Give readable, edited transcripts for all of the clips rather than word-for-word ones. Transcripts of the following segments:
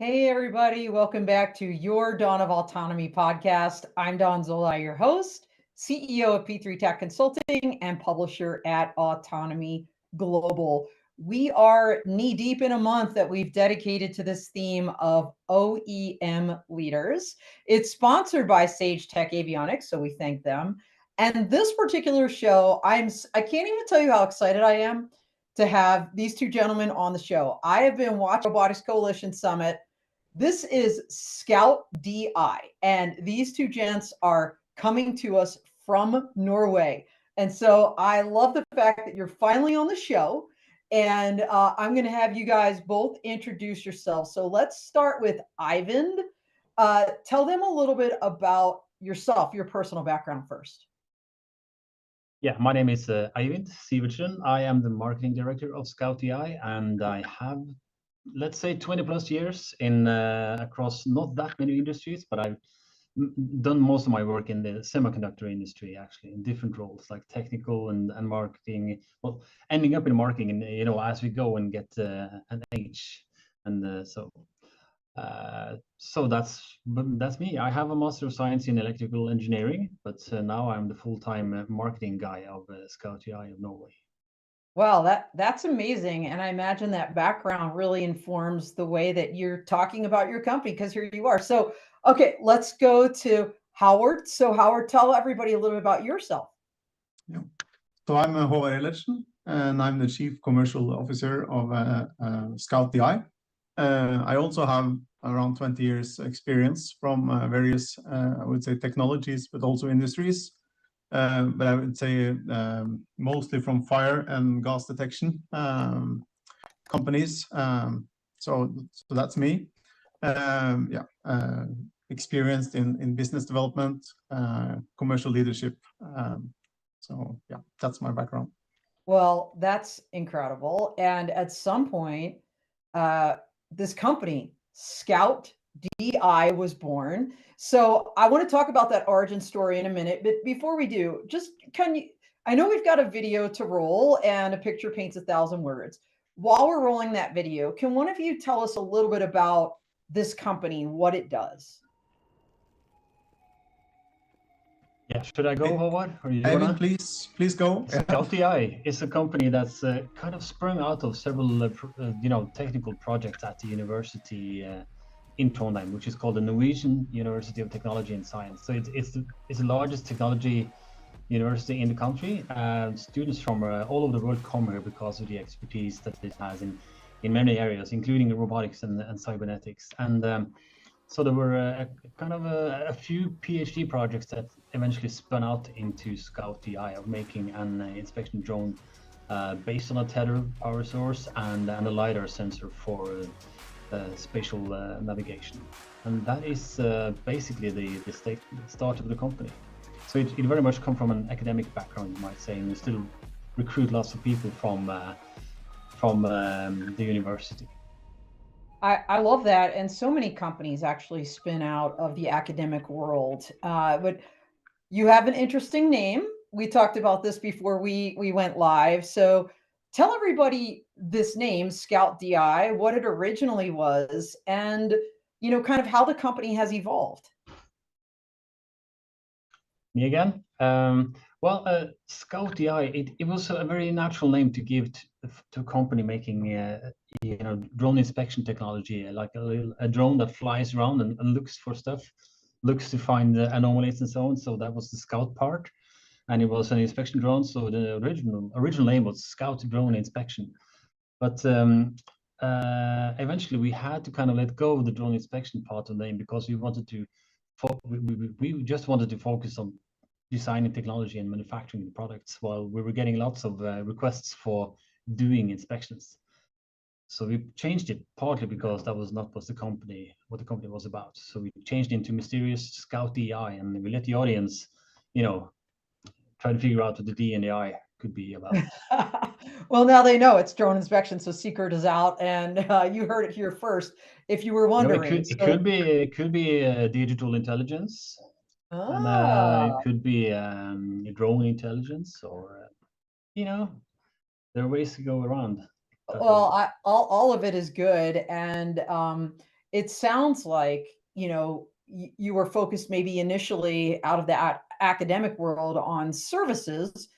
Hey, everybody. Welcome back to your Dawn of Autonomy podcast. I'm Dawn Zola, your host, CEO of P3 Tech Consulting, and publisher at Autonomy Global. We are knee deep in a month that we've dedicated to this theme of OEM leaders. It's sponsored by Sage Tech Avionics, so we thank them. And this particular show, I can't even tell you how excited I am to have these two gentlemen on the show. I have been watching Robotics Coalition Summit. This is ScoutDI, and these two gents are coming to us from Norway. And so I love the fact that you're finally on the show, and I'm going to have you guys both introduce yourselves. So let's start with Eivind. Tell them a little bit about yourself, your personal background first. Yeah, my name is Eivind Sivertsen. I am the marketing director of ScoutDI, and I have, let's say, 20 plus years in across not that many industries, but I've done most of my work in the semiconductor industry, actually, in different roles like technical and marketing. Well, ending up in marketing, and as we go and get an age, and so that's me. I have a Master of Science in Electrical Engineering, but now I'm the full-time marketing guy of ScoutDI of Norway. Wow, that's amazing. And I imagine that background really informs the way that you're talking about your company, because here you are. So, okay, let's go to Håvard. So, Håvard, tell everybody a little bit about yourself. Yeah. So I'm Håvard Eilertsen, and I'm the Chief Commercial Officer of ScoutDI. I also have around 20 years experience from various, I would say, technologies, but also industries. But I would say mostly from fire and gas detection companies. So that's me. Experienced in business development, commercial leadership. So yeah, that's my background. Well, that's incredible. And at some point, this company, ScoutDI, was born. So I want to talk about that origin story in a minute. But before we do, I know we've got a video to roll and a picture paints 1,000 words. While we're rolling that video, can one of you tell us a little bit about this company, what it does? Yeah, should I go, Håvard? Or you Eivind, please go. ScoutDI is a company that's kind of sprung out of several, technical projects at the university in Trondheim, which is called the Norwegian University of Technology and Science. So it's the largest technology university in the country. Students from all over the world come here because of the expertise that it has in many areas, including robotics and cybernetics. And so there were a few PhD projects that eventually spun out into ScoutDI of making an inspection drone based on a tether power source and a LiDAR sensor for spatial navigation. And that is basically the start of the company. So it very much come from an academic background, you might say, and we still recruit lots of people from the university. I love that. And so many companies actually spin out of the academic world. But you have an interesting name. We talked about this before we went live. So tell everybody this name, ScoutDI, what it originally was, and kind of how the company has evolved. Me again? ScoutDI, it was a very natural name to give to a company making drone inspection technology, like a drone that flies around and looks for stuff, looks to find anomalies and so on. So that was the Scout part, and it was an inspection drone. So the original name was Scout Drone Inspection. But eventually we had to kind of let go of the drone inspection part of the name because we wanted to. We just wanted to focus on designing technology and manufacturing the products while we were getting lots of requests for doing inspections. So we changed it partly because that was not what the company was about. So we changed into mysterious ScoutDI, and we let the audience, try to figure out what the D and the I could be about. Well, now they know it's drone inspection, so secret is out, and you heard it here first. If you were wondering, it could be digital intelligence, and it could be drone intelligence, or there are ways to go around. Well, all of it is good, and it sounds like, you were focused maybe initially out of the academic world on services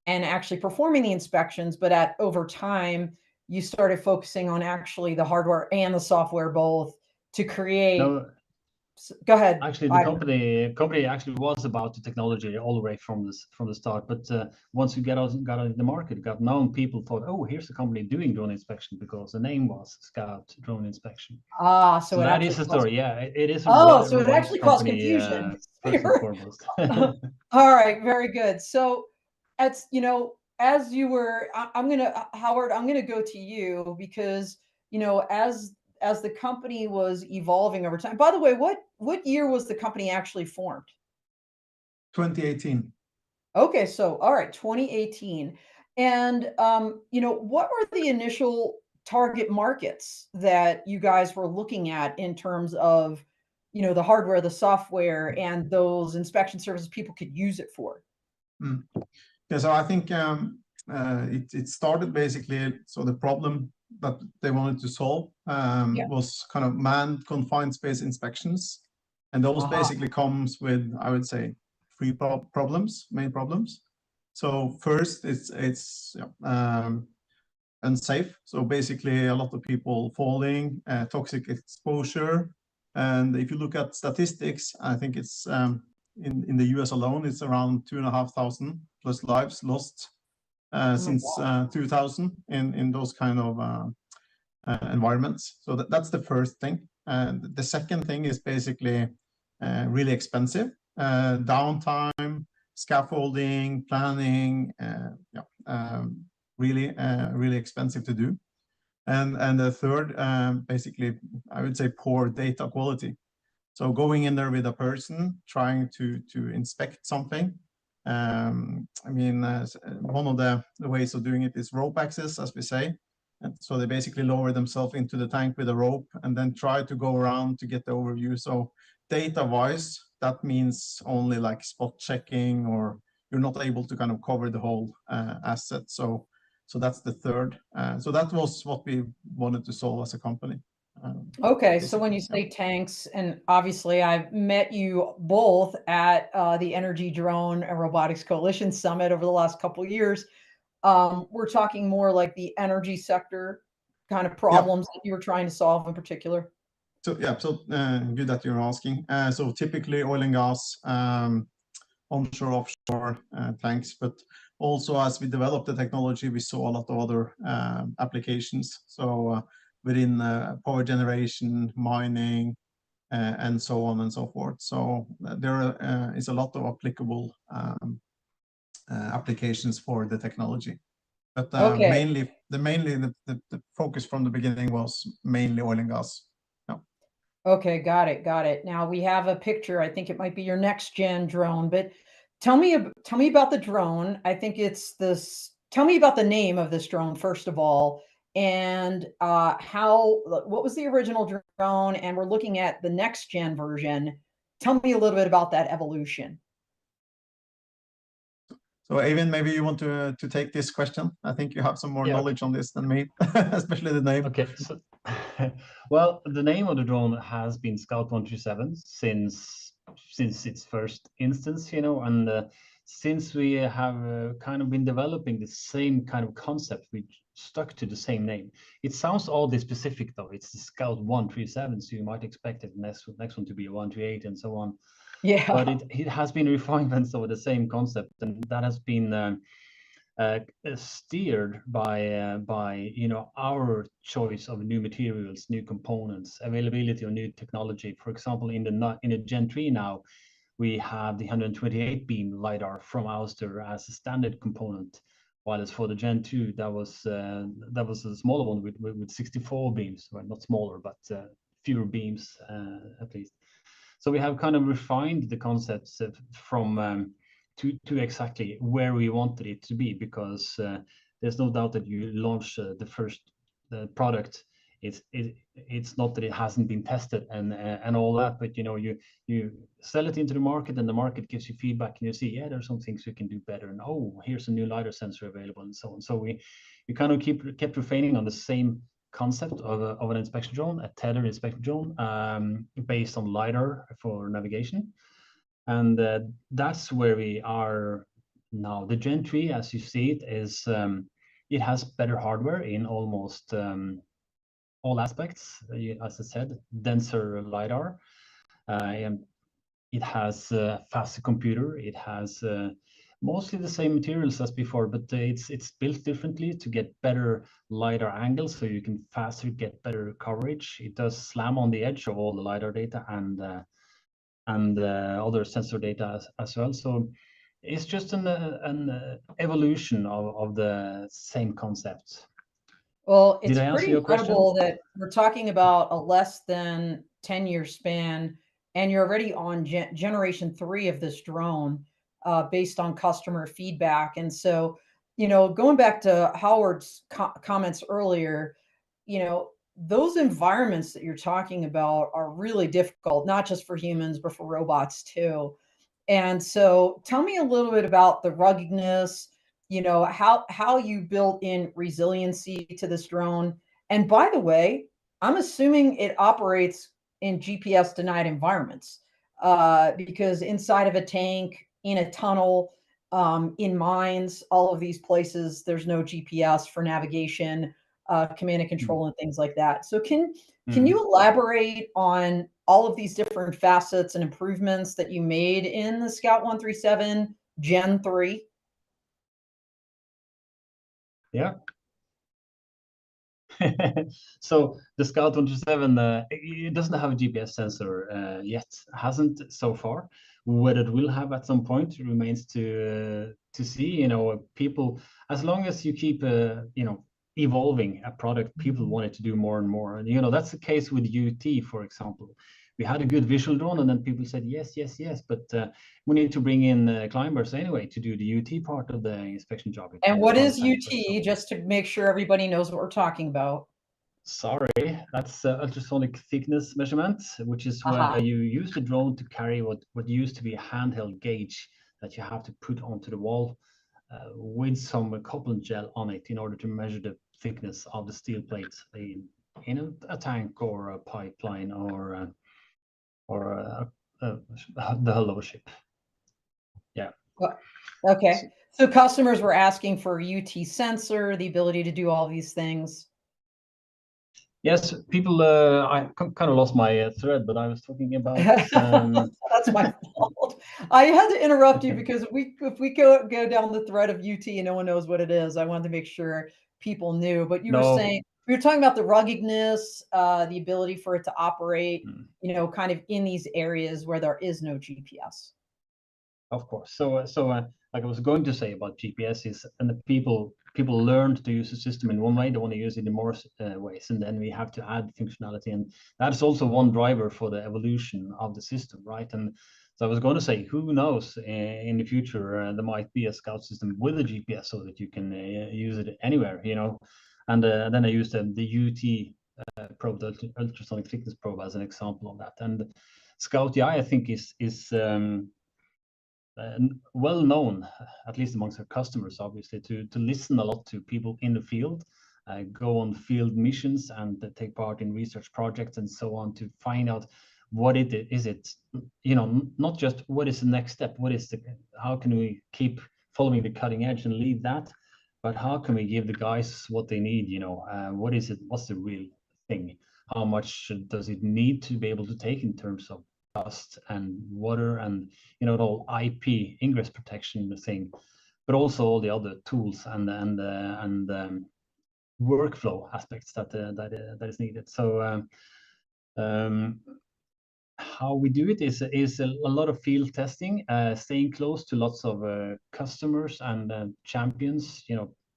and actually performing the inspections, but over time, you started focusing on actually the hardware and the software both to create. No, Go ahead. actually, the company actually was about the technology all the way from the start. But once we got out in the market, got known, people thought, oh, here's a company doing drone inspection because the name was Scout Drone Inspection. So that is the story. Yeah, it is. So it actually caused confusion. First and foremost. All right, very good. So, as you were, Howard, I'm gonna go to you because as the company was evolving over time. By the way, what year was the company actually formed? 2018. Okay, so all right, 2018. And what were the initial target markets that you guys were looking at in terms of, the hardware, the software, and those inspection services people could use it for? Yeah, so I think it started basically, so the problem that they wanted to solve was kind of manned confined space inspections. And those basically comes with, I would say, three main problems. So first, it's unsafe. So basically a lot of people falling, toxic exposure. And if you look at statistics, I think it's in the US alone, it's around 2,500 plus lives lost since 2000 in those kind of environments. So that's the first thing. And the second thing is basically really expensive. Downtime, scaffolding, planning, really expensive to do. And the third, basically, I would say poor data quality. So going in there with a person trying to inspect something. I mean, one of the ways of doing it is rope access, as we say. And so they basically lower themselves into the tank with a rope and then try to go around to get the overview. So data-wise, that means only like spot checking, or you're not able to kind of cover the whole asset. So that's the third. So that was what we wanted to solve as a company. Okay, so when you say tanks, and obviously I've met you both at the Energy Drone and Robotics Coalition Summit over the last couple of years. We're talking more like the energy sector kind of problems that you were trying to solve in particular. So good that you're asking. So typically oil and gas, onshore, offshore tanks, but also as we developed the technology, we saw a lot of other applications. So within power generation, mining, and so on and so forth. So there is a lot of applicable applications for the technology. But mainly the focus from the beginning was mainly oil and gas. Okay, got it. Now we have a picture. I think it might be your next gen drone, but tell me about the drone. I think it's this. Tell me about the name of this drone first of all, and what was the original drone? And we're looking at the next gen version. Tell me a little bit about that evolution. So Eivind, maybe you want to take this question. I think you have some more knowledge on this than me, especially the name. Okay, so well, the name of the drone has been Scout 137 since its first instance, and since we have kind of been developing the same kind of concept, we stuck to the same name. It sounds oddly specific though. It's the Scout 137, so you might expect it next one to be a 138 and so on. Yeah. But it has been refinements of the same concept, and that has been steered by our choice of new materials, new components, availability of new technology. For example, in the Gen 3 now, we have the 128 beam lidar from Ouster as a standard component, while as for the Gen 2, that was a smaller one with 64 beams, well, not smaller, but fewer beams at least. So we have kind of refined the concepts from to exactly where we wanted it to be, because there's no doubt that you launch the first product. It's not that it hasn't been tested and all that, but you sell it into the market, and the market gives you feedback, and you see, yeah, there's some things we can do better, and oh, here's a new lidar sensor available, and so on. So we kind of kept refining on the same concept of an inspection drone, a tethered inspection drone, based on LiDAR for navigation. And that's where we are now. The Gen 3, as you see it, is it has better hardware in almost all aspects. As I said, denser LiDAR. And it has a faster computer. It has mostly the same materials as before, but it's built differently to get better LiDAR angles, so you can faster get better coverage. It does slam on the edge of all the LiDAR data and other sensor data as well. So it's just an evolution of the same concept. Well, it's Did I answer pretty your question? incredible that we're talking about a less than 10-year span, and you're already on generation 3 of this drone, based on customer feedback. And so, going back to Howard's comments earlier, those environments that you're talking about are really difficult, not just for humans, but for robots too. And so tell me a little bit about the ruggedness, how you built in resiliency to this drone. And by the way, I'm assuming it operates in GPS denied environments, because inside of a tank, in a tunnel, in mines, all of these places, there's no GPS for navigation, command and control, and things like that. So can you elaborate on all of these different facets and improvements that you made in the Scout 137 Gen 3? Yeah. So the Scout 137, it doesn't have a GPS sensor yet. Hasn't so far. Whether it will have at some point remains to see. People, as long as you keep evolving a product, people want it to do more and more. And that's the case with UT, for example. We had a good visual drone, and then people said yes, yes, yes, but we need to bring in climbers anyway to do the UT part of the inspection job. And what is UT, just to make sure everybody knows what we're talking about? Sorry, that's ultrasonic thickness measurement, which is where you use the drone to carry what used to be a handheld gauge that you have to put onto the wall with some coolant gel on it in order to measure the thickness of the steel plates in a tank or a pipeline or the hull of a ship. Yeah. Okay. So customers were asking for a UT sensor, the ability to do all these things. Yes, people. I kind of lost my thread, but I was talking about. That's my fault. I had to interrupt you because if we go down the thread of UT and no one knows what it is, I wanted to make sure people knew. But you were saying, we were talking about the ruggedness, the ability for it to operate, kind of in these areas where there is no GPS. Of course. So like I was going to say about GPS is, and the people learned to use the system in one way, they want to use it in more ways, and then we have to add functionality, and that is also one driver for the evolution of the system, right? And so I was going to say, who knows, in the future there might be a Scout system with a GPS so that you can use it anywhere, and then I used the UT probe, the ultrasonic thickness probe, as an example of that. And ScoutDI, I think, is well known, at least amongst our customers, obviously, to listen a lot to people in the field, go on field missions and take part in research projects and so on, to find out what it is. Not just what is the next step, how can we keep following the cutting edge and lead that, but how can we give the guys what they need? What is it? What's the real thing? How much does it need to be able to take in terms of dust and water and the whole IP ingress protection thing, but also all the other tools and workflow aspects that is needed. So how we do it is a lot of field testing, staying close to lots of customers and champions,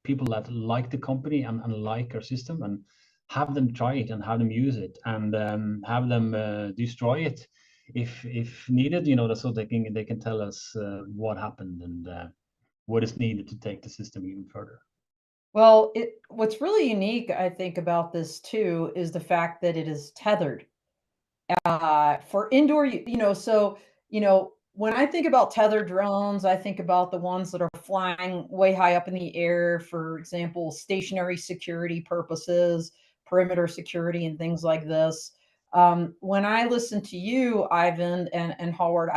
people that like the company and like our system, and have them try it and have them use it, and have them destroy it if needed, so they can tell us what happened and what is needed to take the system even further. Well, what's really unique, I think, about this too is the fact that it is tethered for indoor. So when I think about tethered drones, I think about the ones that are flying way high up in the air, for example, stationary security purposes, perimeter security and things like this. When I listen to you, Eivind and Håvard,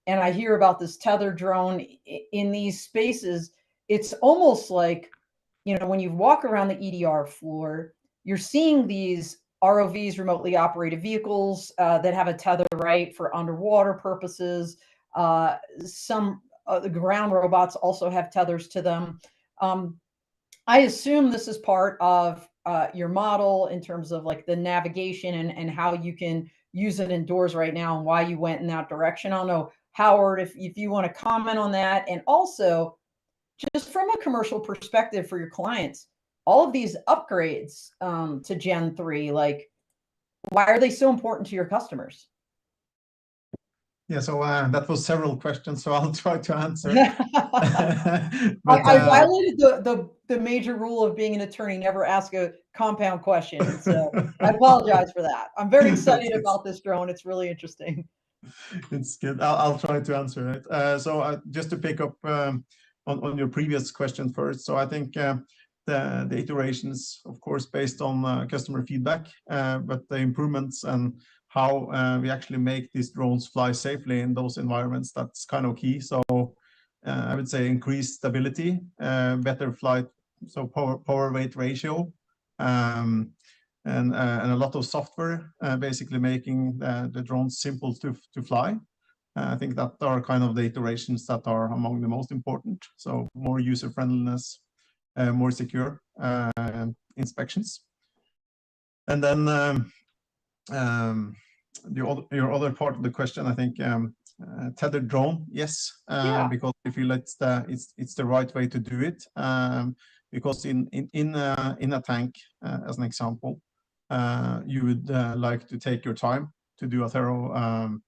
and I hear about this tether drone in these spaces, it's almost like, when you walk around the EDR floor, you're seeing these ROVs, remotely operated vehicles, that have a tether, right, for underwater purposes. Some the ground robots also have tethers to them. I assume this is part of your model in terms of like the navigation and how you can use it indoors right now and why you went in that direction. I don't know, Howard, if you want to comment on that. And also, just from a commercial perspective for your clients, all of these upgrades to Gen 3, like, why are they so important to your customers? Yeah, so that was several questions, so I'll try to answer. But I violated the major rule of being an attorney: never ask a compound question. So I apologize for that. I'm very excited about this drone. It's really interesting. It's good. I'll try to answer it. So just to pick up on your previous question first. So I think the iterations, of course, based on customer feedback, but the improvements and how we actually make these drones fly safely in those environments, that's kind of key. So I would say increased stability, better flight, so power weight ratio, and a lot of software, basically making the drones simple to fly. I think that are kind of the iterations that are among the most important. So more user friendliness, more secure inspections. And then your other part of the question, I think, tethered drone, yes, because we feel it's the right way to do it. Because in a tank, as an example, you would like to take your time to do a thorough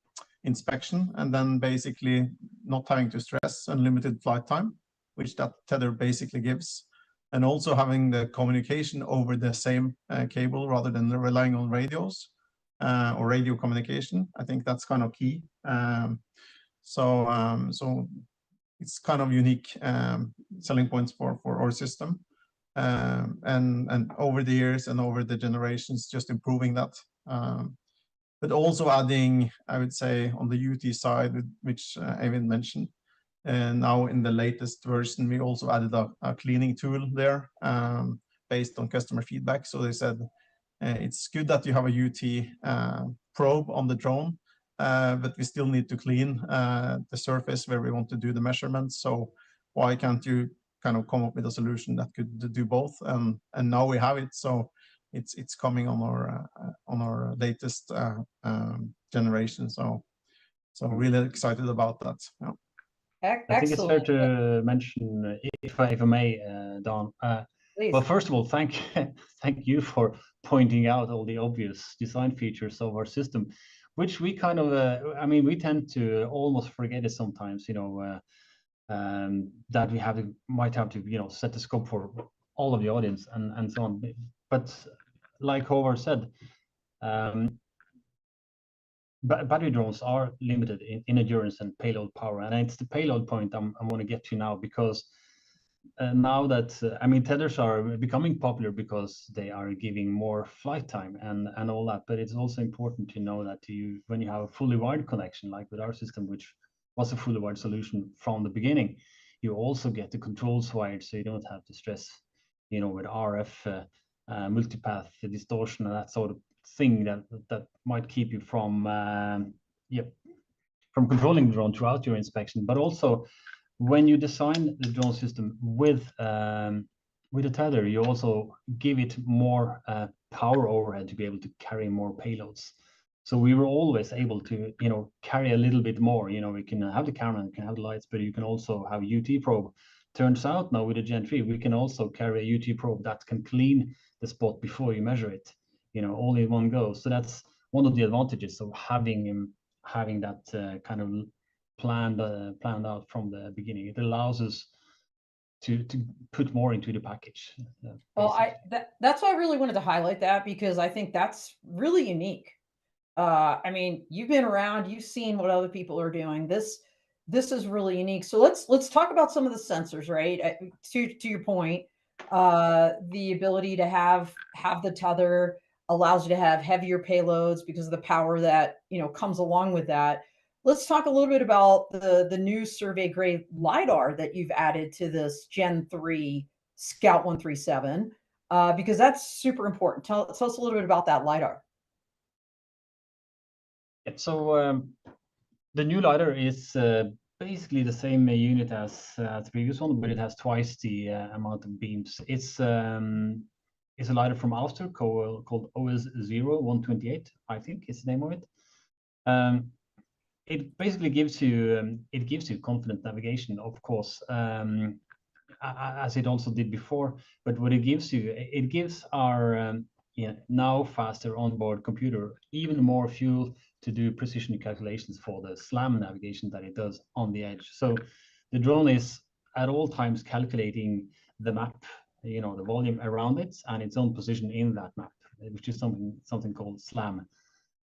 inspection, and then basically not having to stress unlimited flight time, which that tether basically gives, and also having the communication over the same cable rather than relying on radios or radio communication. I think that's kind of key. So it's kind of unique selling points for our system, and over the years and over the generations, just improving that. But also adding, I would say, on the UT side, which Eivind mentioned, and now in the latest version, we also added a cleaning tool there based on customer feedback. So they said it's good that you have a UT probe on the drone, but we still need to clean the surface where we want to do the measurements. So why can't you kind of come up with a solution that could do both? And now we have it. So it's coming on our latest generation. So really excited about that. Yeah. I think it's fair to mention, if I may, Don. Well, first of all, thank you for pointing out all the obvious design features of our system, which we kind of, we tend to almost forget it sometimes, that we might have to, set the scope for all of the audience and so on. But like Håvard said, battery drones are limited in endurance and payload power, and it's the payload point I want to get to now, because now that tethers are becoming popular because they are giving more flight time and all that. But it's also important to know that when you have a fully wired connection, like with our system, which was a fully wired solution from the beginning, you also get the controls wired, so you don't have to stress, with RF multipath distortion and that sort of thing that might keep you from controlling the drone throughout your inspection. But also, when you design the drone system with a tether, you also give it more power overhead to be able to carry more payloads. So we were always able to, carry a little bit more. We can have the camera, we can have the lights, but you can also have a UT probe. Turns out now with the Gen 3, we can also carry a UT probe that can clean the spot before you measure it, all in one go. So that's one of the advantages of having that kind of planned out from the beginning. It allows us to put more into the package. Well, that's why I really wanted to highlight that, because I think that's really unique. You've been around, you've seen what other people are doing. This is really unique. So let's talk about some of the sensors, right? To your point, The ability to have the tether allows you to have heavier payloads because of the power that comes along with that. Let's talk a little bit about the new survey grade LiDAR that you've added to this Gen 3 Scout 137, because that's super important. Tell us a little bit about that LiDAR. So the new LiDAR is basically the same unit as the previous one, but it has twice the amount of beams. It's a LiDAR from Ouster called OS0128, I think is the name of it. It basically gives you confident navigation, of course, as it also did before. But what it gives our now faster onboard computer even more fuel to do precision calculations for the SLAM navigation that it does on the edge. So the drone is at all times calculating the map, the volume around it and its own position in that map, which is something called SLAM.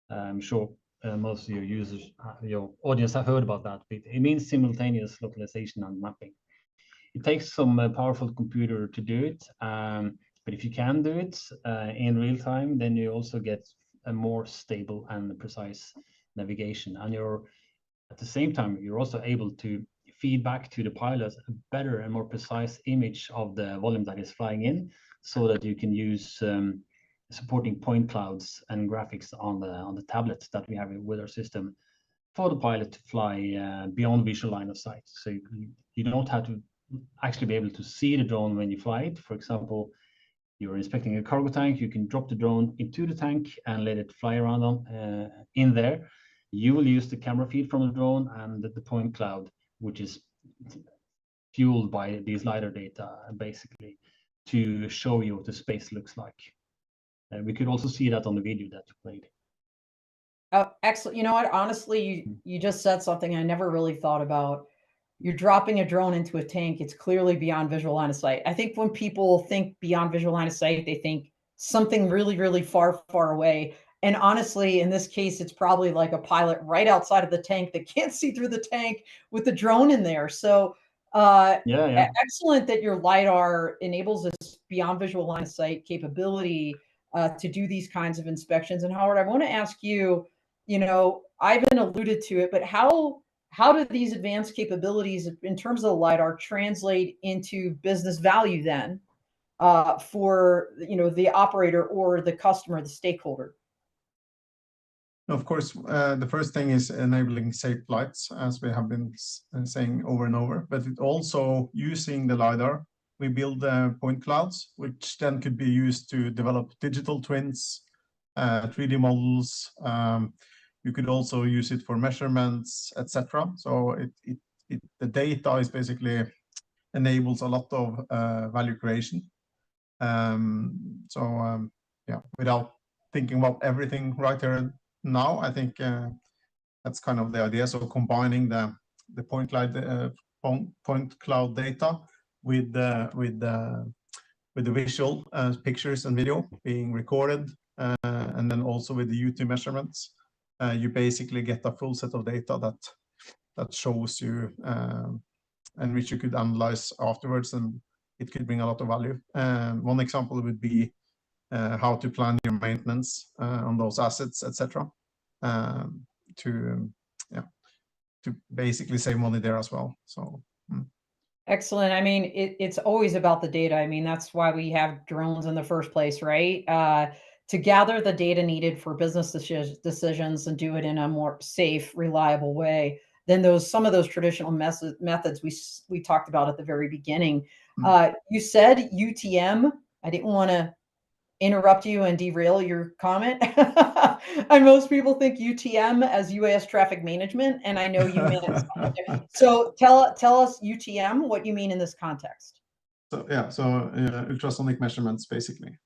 I'm sure most of your users, your audience have heard about that. But it means simultaneous localization and mapping. It takes some powerful computer to do it, but if you can do it in real time, then you also get a more stable and precise navigation. And at the same time, you're also able to feed back to the pilot a better and more precise image of the volume that is flying in, so that you can use supporting point clouds and graphics on the tablets that we have with our system for the pilot to fly beyond visual line of sight. So you don't have to actually be able to see the drone when you fly it. For example, you're inspecting a cargo tank, you can drop the drone into the tank and let it fly around in there. You will use the camera feed from the drone and the point cloud, which is fueled by these LiDAR data, basically, to show you what the space looks like. We could also see that on the video that you played. Oh, excellent. You know what? Honestly, you just said something I never really thought about. You're dropping a drone into a tank. It's clearly beyond visual line of sight. I think when people think beyond visual line of sight, they think something really, really far, far away. And honestly, in this case, it's probably like a pilot right outside of the tank that can't see through the tank with the drone in there. So excellent that your LiDAR enables this beyond visual line of sight capability to do these kinds of inspections. And Howard, I want to ask you, Eivind alluded to it, but how do these advanced capabilities in terms of the LiDAR translate into business value then for the operator or the customer, the stakeholder? Of course, the first thing is enabling safe flights, as we have been saying over and over, but it also using the LiDAR, we build point clouds, which then could be used to develop digital twins, 3D models. You could also use it for measurements, etc. So the data is basically enables a lot of value creation. Yeah, without thinking about everything right here now, I think that's kind of the idea. So combining the point cloud data with the visual pictures and video being recorded, and then also with the U2 measurements, you basically get a full set of data that shows you and which you could analyze afterwards, and it could bring a lot of value. One example would be how to plan your maintenance on those assets, etc. To basically save money there as well. So. Excellent. I mean, it's always about the data. I mean, that's why we have drones in the first place, right? To gather the data needed for business decisions and do it in a more safe, reliable way than some of those traditional methods we talked about at the very beginning. You said UTM. I didn't want to interrupt you and derail your comment. And most people think UTM as UAS traffic management, and I know you meant something there. So tell us UTM, what you mean in this context. So ultrasonic measurements, basically.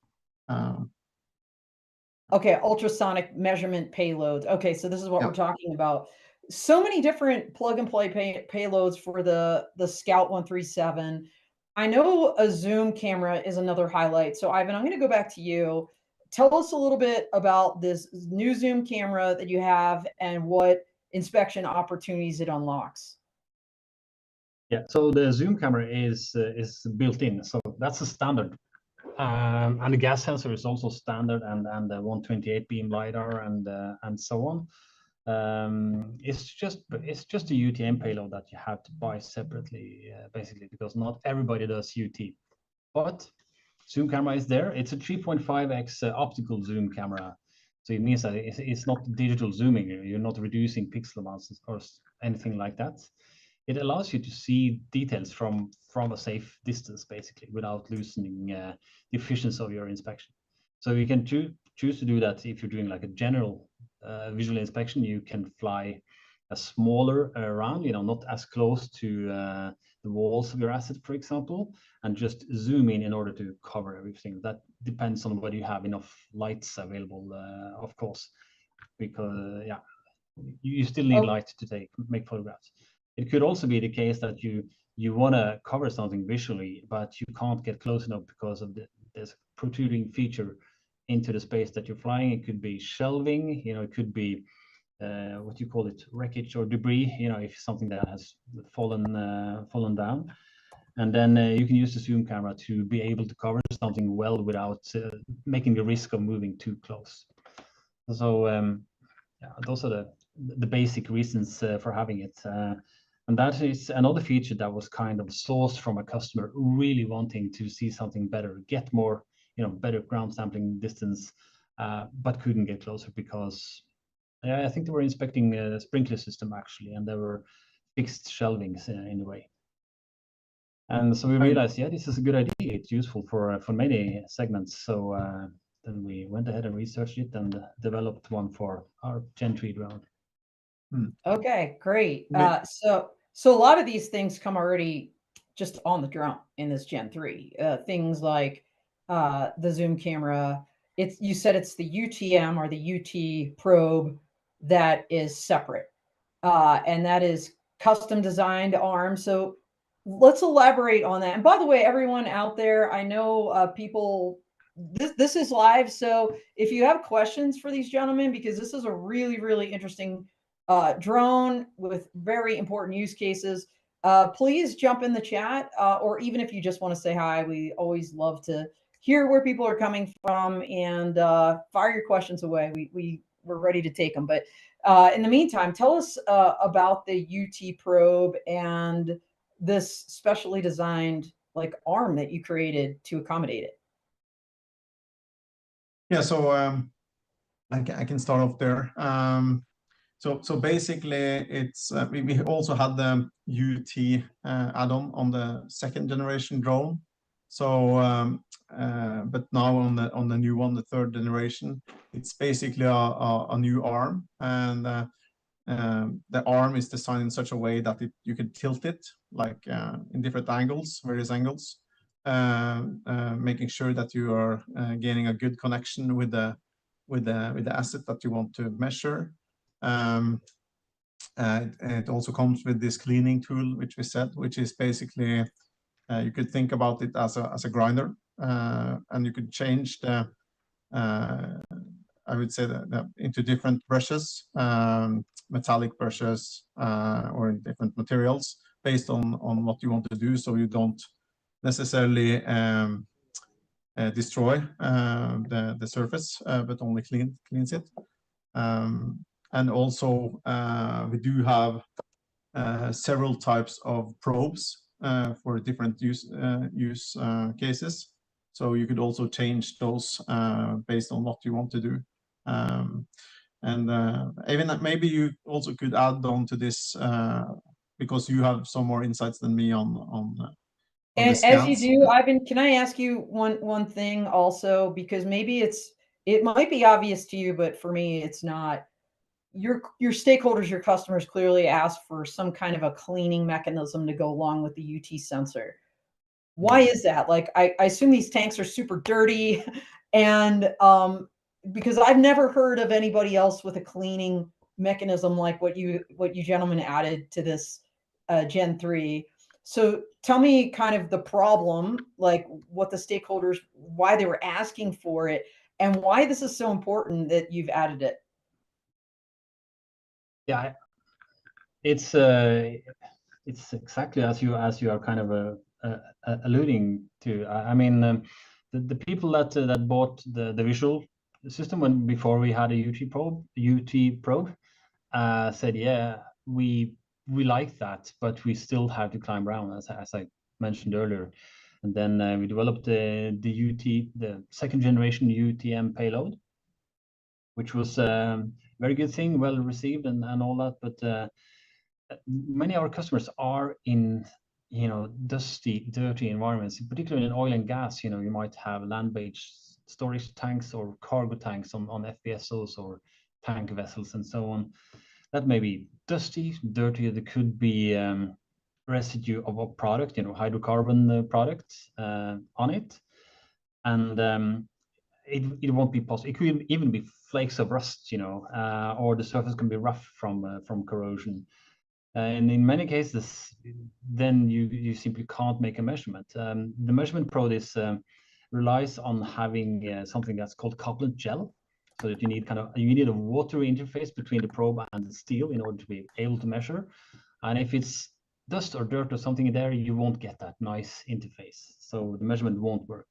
Okay, ultrasonic measurement payloads. Okay, so this is what we're talking about. So many different plug and play payloads for the Scout 137. I know a zoom camera is another highlight. So Eivind, I'm going to go back to you. Tell us a little bit about this new zoom camera that you have and what inspection opportunities it unlocks. Yeah, so the zoom camera is built in, so that's a standard, and the gas sensor is also standard, and the 128 beam lidar and so on. It's just a UTM payload that you have to buy separately, basically, because not everybody does UT. But zoom camera is there. It's a 3.5x optical zoom camera, so it means that it's not digital zooming. You're not reducing pixel amounts or anything like that. It allows you to see details from a safe distance, basically, without loosening the efficiency of your inspection. So you can choose to do that if you're doing like a general visual inspection. You can fly a smaller round, not as close to the walls of your asset, for example, and just zoom in order to cover everything. That depends on whether you have enough lights available, of course, because you still need light to make photographs. It could also be the case that you want to cover something visually, but you can't get close enough because of this protruding feature into the space that you're flying. It could be shelving, it could be what you call it, wreckage or debris, if something that has fallen down. And then you can use the zoom camera to be able to cover something well without making the risk of moving too close. So those are the basic reasons for having it. And that is another feature that was kind of sourced from a customer really wanting to see something better, get more, better ground sampling distance, but couldn't get closer because I think they were inspecting a sprinkler system actually, and there were fixed shelvings in the way. And so we realized, this is a good idea. It's useful for many segments. So then we went ahead and researched it and developed one for our Gen 3 drone. Okay, great. So a lot of these things come already just on the drone in this Gen 3. Things like the zoom camera. You said it's the UTM or the UT probe that is separate, and that is custom designed arm. So let's elaborate on that. And by the way, everyone out there, I know people. This is live, so if you have questions for these gentlemen, because this is a really, really interesting drone with very important use cases, please jump in the chat, or even if you just want to say hi, we always love to hear where people are coming from, and fire your questions away. We're ready to take them. But in the meantime, tell us about the UT probe and this specially designed arm that you created to accommodate it. Yeah, so I can start off there. So basically, it's we also had the UT add-on on the second generation drone. So but now on the new one, the third generation, it's basically a new arm, and the arm is designed in such a way that you can tilt it in different angles, various angles, making sure that you are gaining a good connection with the asset that you want to measure. It also comes with this cleaning tool, which is basically you could think about it as a grinder, and you could change the I would say that into different brushes, metallic brushes, or different materials based on what you want to do, so you don't necessarily destroy the surface, but only cleans it. And also we do have several types of probes for different use cases. So you could also change those based on what you want to do. And Eivind, maybe you also could add on to this because you have some more insights than me on and as you do, Eivind, can I ask you one thing also, because maybe it might be obvious to you, but for me it's not. Your stakeholders, your customers clearly ask for some kind of a cleaning mechanism to go along with the UT sensor. Why is that? I assume these tanks are super dirty, and because I've never heard of anybody else with a cleaning mechanism like what you gentlemen added to this Gen 3. So tell me kind of the problem, what the stakeholders, why they were asking for it, and why this is so important that you've added it. Yeah, it's it's exactly as you are kind of alluding to. I mean, the people that bought the visual system before we had a UT probe said, yeah, we like that, but we still have to climb around, as I mentioned earlier. And then we developed the second generation UTM payload, which was very good thing, well received and all that. But many of our customers are in, dusty, dirty environments, particularly in oil and gas. You might have land-based storage tanks or cargo tanks on FPSOs or tank vessels and so on. That may be dusty, dirty. There could be residue of a product, hydrocarbon products on it, and it won't be possible. It could even be flakes of rust, or the surface can be rough from corrosion. And in many cases, then you simply can't make a measurement. The measurement process relies on having something that's called couplant gel, so that you need a watery interface between the probe and the steel in order to be able to measure. And if it's dust or dirt or something in there, you won't get that nice interface, so the measurement won't work.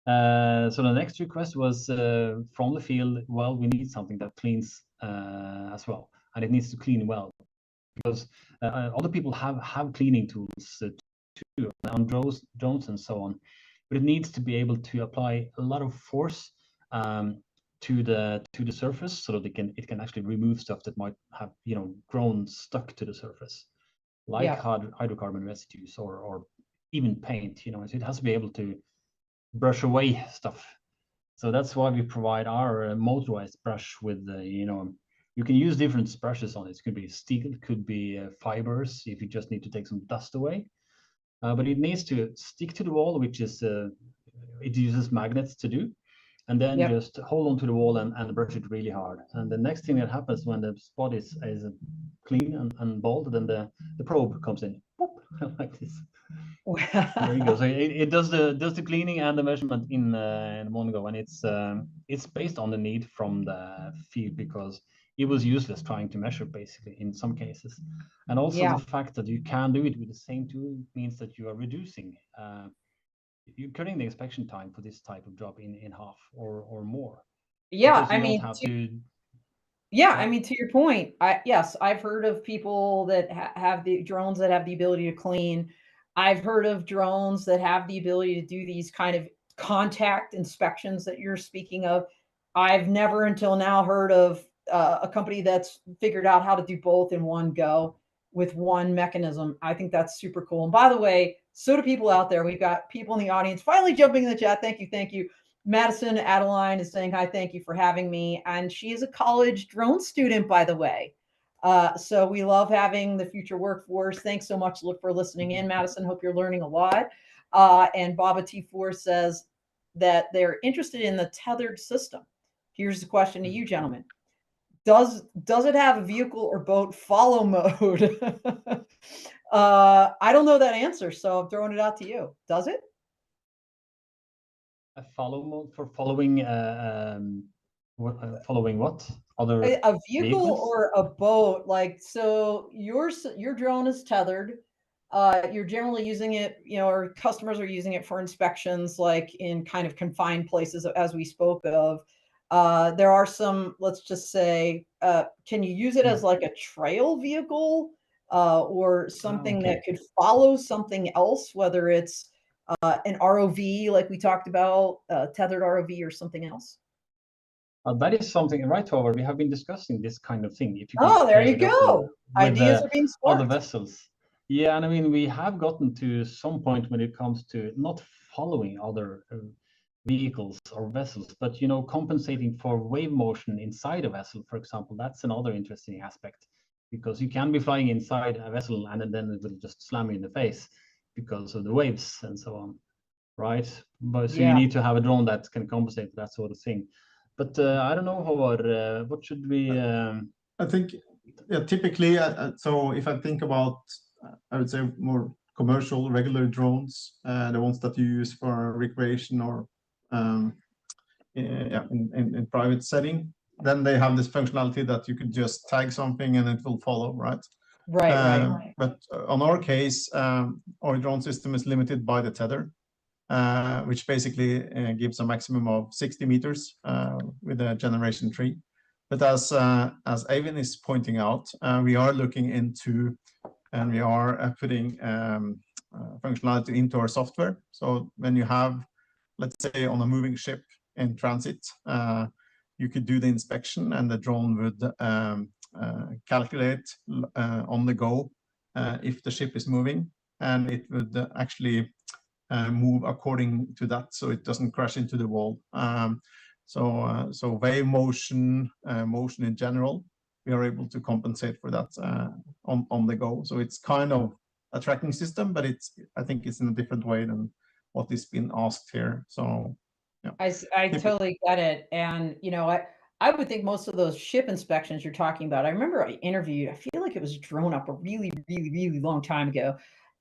So the next request was from the field. Well, we need something that cleans as well, and it needs to clean well, because other people have cleaning tools too on drones and so on, but it needs to be able to apply a lot of force to the surface, so that it can actually remove stuff that might have grown stuck to the surface, like hydrocarbon residues or even paint. So it has to be able to brush away stuff. So that's why we provide our motorized brush with you can use different brushes on it. It could be steel, it could be fibers if you just need to take some dust away, but it needs to stick to the wall, which is it uses magnets to do, and then just hold on to the wall and brush it really hard. And the next thing that happens when the spot is clean and bald, then the probe comes in, whoop, like this. There you go. So it does the cleaning and the measurement in one go, and it's based on the need from the field, because it was useless trying to measure basically in some cases. And also the fact that you can do it with the same tool means that you are reducing, you're cutting the inspection time for this type of job in half or more. Yeah, I mean, I mean, to your point, yes, I've heard of people that have the drones that have the ability to clean. I've heard of drones that have the ability to do these kind of contact inspections that you're speaking of. I've never until now heard of a company that's figured out how to do both in one go with one mechanism. I think that's super cool. And by the way, so do people out there. We've got people in the audience finally jumping in the chat. Thank you. Thank you. Madison Adeline is saying, hi, thank you for having me. And she is a college drone student, by the way. So we love having the future workforce. Thanks so much for listening in, Madison. Hope you're learning a lot. And Baba T4 says that they're interested in the tethered system. Here's the question to you, gentlemen. Does it have a vehicle or boat follow mode? I don't know that answer, so I'm throwing it out to you. Does it? A follow mode for following following what? Other a vehicle vehicles? Or a boat, like, so your drone is tethered. You're generally using it, or customers are using it for inspections, like in kind of confined places, as we spoke of. There are some, let's just say, can you use it as like a trail vehicle, or something that could follow something else, whether it's an ROV, like we talked about, tethered ROV, or something else? That is something, right, Håvard? We have been discussing this kind of thing. If you there you go. Ideas are being sparked. Other vessels. Yeah, and I mean, we have gotten to some point when it comes to not following other vehicles or vessels, but compensating for wave motion inside a vessel, for example. That's another interesting aspect, because you can be flying inside a vessel and then it will just slam you in the face because of the waves and so on, right? But so you need to have a drone that can compensate for that sort of thing. But I don't know, Håvard, what should we? I think, typically, so if I think about, I would say more commercial, regular drones, the ones that you use for recreation or in private setting, then they have this functionality that you could just tag something and it will follow, right? Right. But on our case, our drone system is limited by the tether, which basically gives a maximum of 60 meters with a generation 3. But as Eivind is pointing out, we are looking into, and we are putting functionality into our software. So when you have, let's say, on a moving ship in transit, you could do the inspection, and the drone would calculate on the go if the ship is moving, and it would actually move according to that, so it doesn't crash into the wall. So wave motion, motion in general, we are able to compensate for that on the go. So it's kind of a tracking system, but I think it's in a different way than what is being asked here. So yeah. I totally get it. And, I would think most of those ship inspections you're talking about, I remember I interviewed, I feel like it was Drone Up a really, really, really long time ago.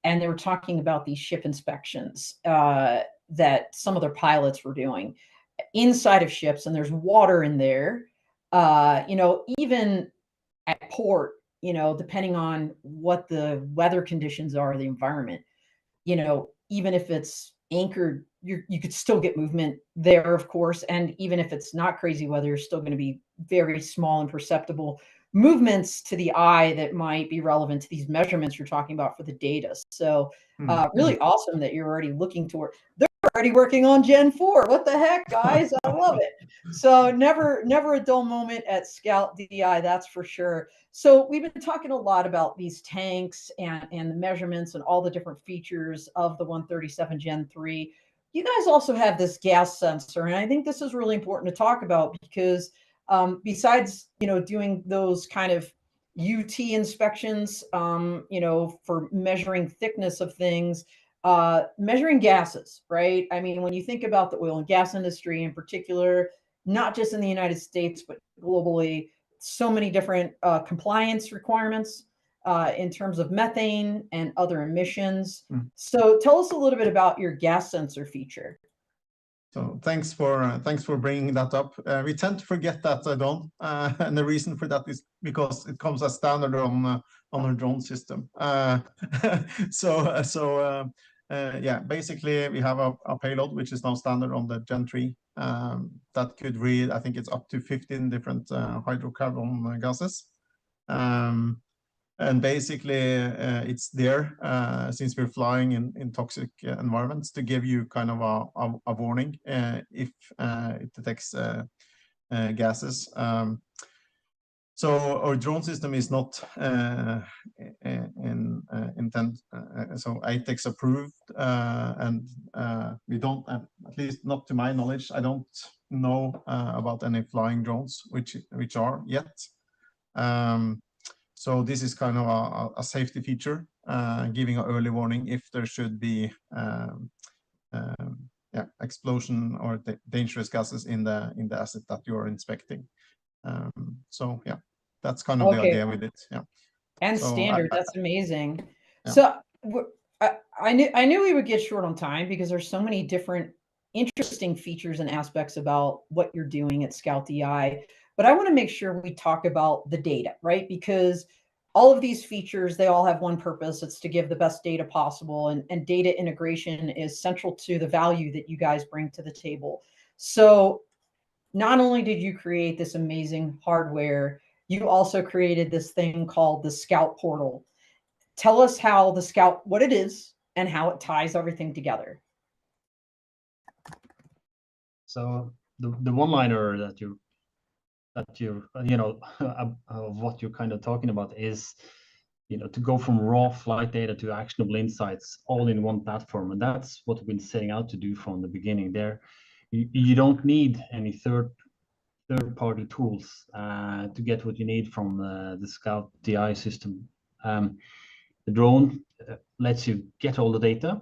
And they were talking about these ship inspections that some of their pilots were doing inside of ships, and there's water in there. Even at port, depending on what the weather conditions are, the environment, even if it's anchored, you could still get movement there, of course. And even if it's not crazy weather, you're still going to be very small and perceptible movements to the eye that might be relevant to these measurements you're talking about for the data. So really awesome that you're already looking toward. They're already working on Gen 4. What the heck, guys? I love it. So never a dull moment at ScoutDI, that's for sure. So we've been talking a lot about these tanks and the measurements and all the different features of the 137 Gen 3. You guys also have this gas sensor, and I think this is really important to talk about because besides, doing those kind of UT inspections, for measuring thickness of things, measuring gases, right? I mean, when you think about the oil and gas industry in particular, not just in the United States, but globally, so many different compliance requirements in terms of methane and other emissions. So tell us a little bit about your gas sensor feature. So thanks for bringing that up. We tend to forget that, Don, and the reason for that is because it comes as standard on our drone system. Yeah, basically we have a payload which is now standard on the Gen 3 that could read, I think it's up to 15 different hydrocarbon gases. And basically it's there since we're flying in toxic environments to give you kind of a warning if it detects gases. So our drone system is not intent, so ATEX approved, and we don't, at least not to my knowledge, I don't know about any flying drones which are yet. So this is kind of a safety feature, giving an early warning if there should be explosion or dangerous gases in the asset that you are inspecting. So yeah, that's kind of the idea with it. Yeah. And so standard, that's amazing. Yeah. So I knew we would get short on time because there's so many different interesting features and aspects about what you're doing at ScoutDI. But I want to make sure we talk about the data, right? Because all of these features, they all have one purpose. It's to give the best data possible. And data integration is central to the value that you guys bring to the table. So not only did you create this amazing hardware, you also created this thing called the Scout Portal. Tell us how the Scout, what it is, and how it ties everything together. So the one-liner that you're of what you're kind of talking about is, to go from raw flight data to actionable insights all in one platform, and that's what we've been setting out to do from the beginning. There, you don't need any third-party tools to get what you need from the ScoutDI system. The drone lets you get all the data,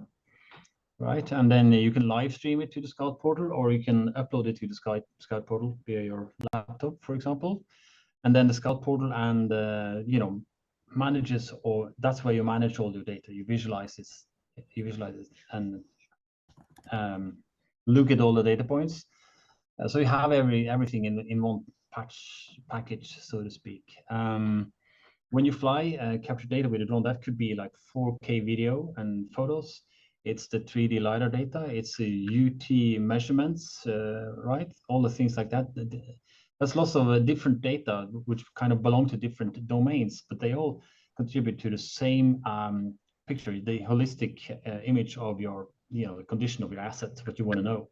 right? And then you can live stream it to the Scout Portal, or you can upload it to the Scout Portal via your laptop, for example. And then the Scout Portal and manages, or that's where you manage all your data. You visualize it, and look at all the data points. So you have everything in one package, so to speak. when you fly, capture data with a drone, that could be like 4K video and photos. It's the 3D LiDAR data. It's the UT measurements, right? All the things like that. That's lots of different data which kind of belong to different domains, but they all contribute to the same picture, the holistic image of your, the condition of your assets, what you want to know.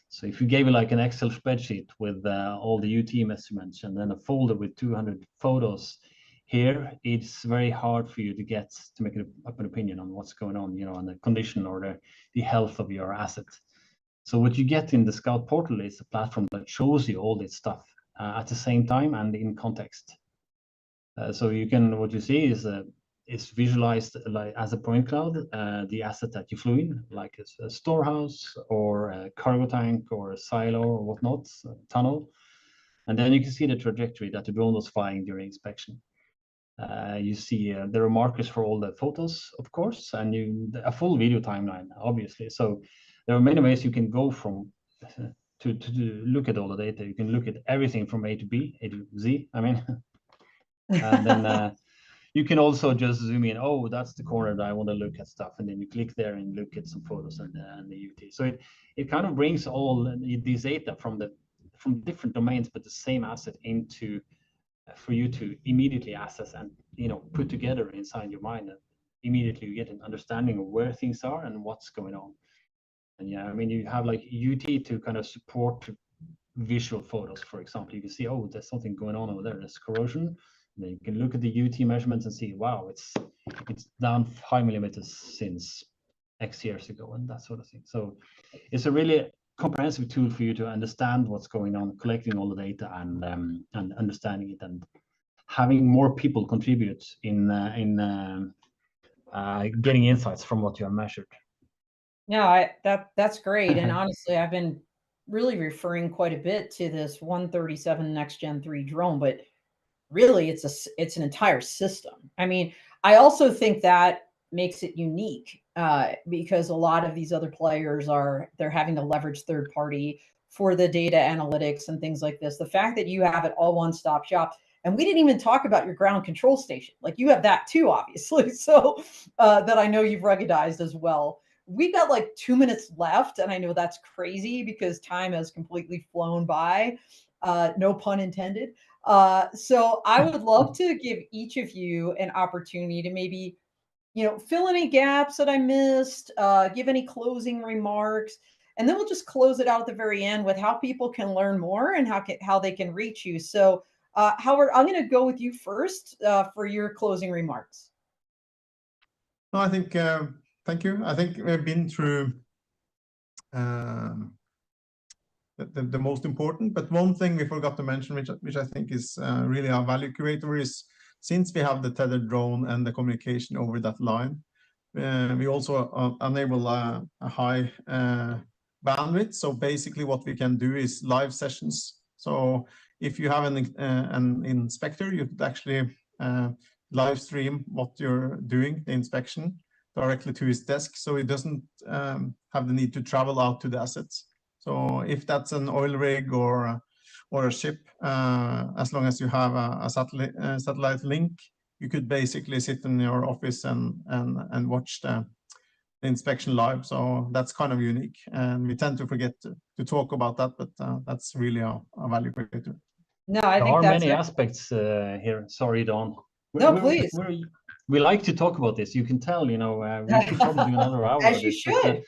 So if you gave it like an Excel spreadsheet with all the UT measurements and then a folder with 200 photos, here it's very hard for you to make up an opinion on what's going on, on the condition or the health of your asset. So what you get in the Scout portal is a platform that shows you all this stuff at the same time and in context. So what you see is it's visualized like as a point cloud, the asset that you flew in, like a storehouse or a cargo tank or a silo or whatnot, a tunnel. And then you can see the trajectory that the drone was flying during inspection. You see there are markers for all the photos, of course, and a full video timeline, obviously. So there are many ways you can go from to look at all the data. You can look at everything from A to B, A to Z, I mean. And then you can also just zoom in. Oh, that's the corner that I want to look at stuff, and then you click there and look at some photos and the UT. So it kind of brings all these data from different domains, but the same asset into for you to immediately access and put together inside your mind. And immediately you get an understanding of where things are and what's going on. And yeah, I mean, you have like UT to kind of support visual photos. For example, you can see, oh, there's something going on over there. There's corrosion. And then you can look at the UT measurements and see, wow, it's down 5 millimeters since X years ago, and that sort of thing. So it's a really comprehensive tool for you to understand what's going on, collecting all the data and understanding it, and having more people contribute in getting insights from what you have measured. Yeah, that's great. And honestly, I've been really referring quite a bit to this 137 Next Gen 3 drone, but really it's an entire system. I mean, I also think that makes it unique because a lot of these other players they're having to leverage third party for the data analytics and things like this. The fact that you have it all one-stop shop, and we didn't even talk about your ground control station. Like you have that too, obviously. So that I know you've ruggedized as well. We got like 2 minutes left, and I know that's crazy because time has completely flown by. No pun intended. So I would love to give each of you an opportunity to maybe fill any gaps that I missed, give any closing remarks, and then we'll just close it out at the very end with how people can learn more and how they can reach you. So, Howard, I'm going to go with you first for your closing remarks. No, I think, thank you. I think we've been through the most important, but one thing we forgot to mention, which I think is really our value creator, is since we have the tethered drone and the communication over that line, we also enable a high bandwidth. So basically what we can do is live sessions. So if you have an inspector, you could actually live stream what you're doing, the inspection, directly to his desk. So he doesn't have the need to travel out to the assets. So if that's an oil rig or a ship, as long as you have a satellite link, you could basically sit in your office and watch the inspection live. So that's kind of unique, and we tend to forget to talk about that, but that's really a value creator. No, I think there are many aspects here. Sorry, Don. No, please. We like to talk about this. You can tell. We should probably do another hour. As you should. But,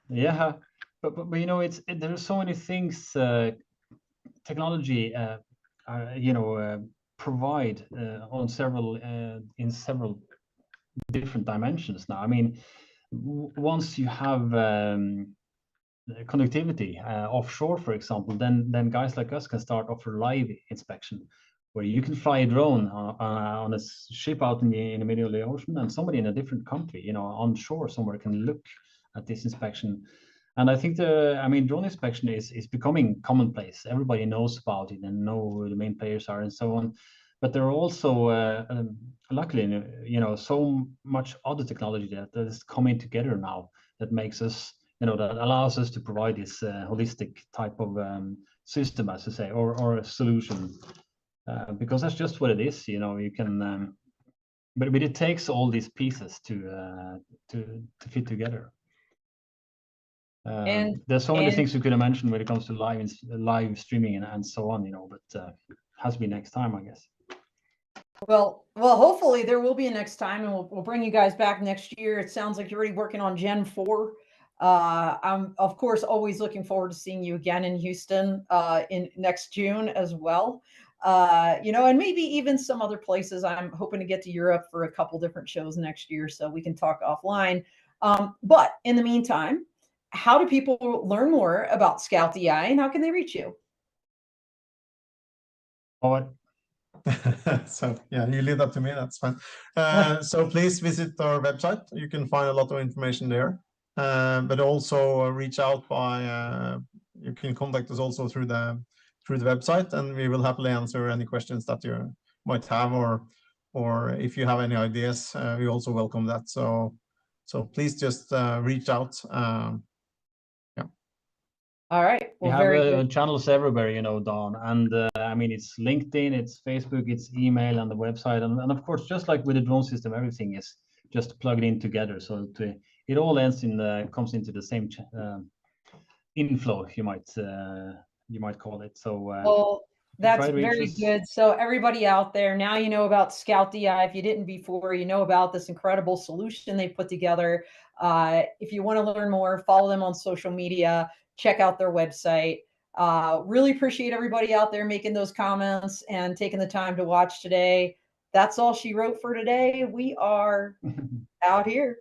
yeah, but there are so many things. Technology, provide on several in several different dimensions now. I mean, once you have connectivity offshore, for example, then guys like us can start offer live inspection, where you can fly a drone on a ship out in the middle of the ocean, and somebody in a different country, on shore somewhere, can look at this inspection. And I think drone inspection is becoming commonplace. Everybody knows about it and know who the main players are and so on. But there are also, luckily, so much other technology that is coming together now that makes us, that allows us to provide this holistic type of system, as you say, or a solution, because that's just what it is. You can but it takes all these pieces to fit together. There's so many things you could have mentioned when it comes to live streaming and so on, you know, but has to be next time, I guess. Well, hopefully there will be a next time, and we'll bring you guys back next year. It sounds like you're already working on Gen 4. I'm of course always looking forward to seeing you again in Houston in next June as well. You know, and maybe even some other places. I'm hoping to get to Europe for a couple different shows next year, so we can talk offline. But in the meantime, how do people learn more about ScoutDI, and how can they reach you? Håvard? So yeah, you leave that to me, that's fine. So please visit our website. You can find a lot of information there, but also reach out by you can contact us also through the website, and we will happily answer any questions that you might have, or if you have any ideas, we also welcome that. So please just reach out. All right. Well, we have channels everywhere, you know, Don. And I mean, it's LinkedIn, it's Facebook, it's email, and the website. And of course, just like with the drone system, everything is just plugged in together. So it all ends comes into the same inflow, you might call it. So well, that's very good. So everybody out there, now you know about ScoutDI. If you didn't before, you know about this incredible solution they put together. If you want to learn more, follow them on social media. Check out their website. Really appreciate everybody out there making those comments and taking the time to watch today. That's all she wrote for today. We are out here.